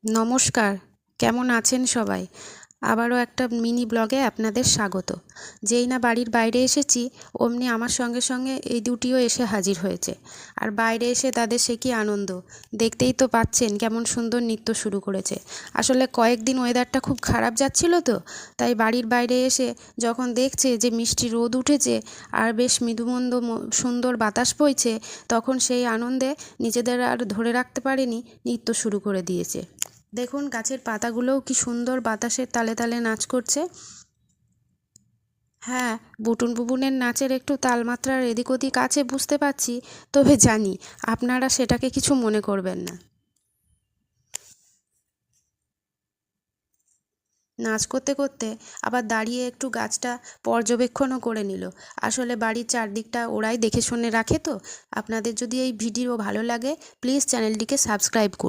নমস্কার। কেমন আছেন সবাই? আবারও একটা মিনি ব্লগে আপনাদের স্বাগত। যেই না বাড়ির বাইরে এসেছি অমনি আমার সঙ্গে সঙ্গে এই দুটিও এসে হাজির হয়েছে। আর বাইরে এসে তাদের সে কি আনন্দ! দেখতেই তো পাচ্ছেন কেমন সুন্দর নৃত্য শুরু করেছে। আসলে কয়েকদিন ওয়েদারটা খুব খারাপ যাচ্ছিল তো, তাই বাড়ির বাইরে এসে যখন দেখছে যে মিষ্টি রোদ উঠেছে আর বেশ মৃদুমন্দ সুন্দর বাতাস বইছে, তখন সেই আনন্দে নিজেদের আর ধরে রাখতে পারেনি, নৃত্য শুরু করে দিয়েছে। দেখুন গাছের পাতাগুলোও কি সুন্দর বাতাসের তালে তালে নাচ করছে। হ্যাঁ, বুটুন বুবুনের নাচের একটু তালমাত্রার এদিক ওদিক আছে বুঝতে পারছি, তবে জানি আপনারা সেটাকে কিছু মনে করবেন না। নাচ করতে করতে আবার দাঁড়িয়ে একটু গাছটা পর্যবেক্ষণও করে নিল। আসলে বাড়ির চারদিকটা ওরাই দেখে শুনে রাখে তো। আপনাদের যদি এই ভিডিও ভালো লাগে প্লিজ চ্যানেলটিকে সাবস্ক্রাইব করুন।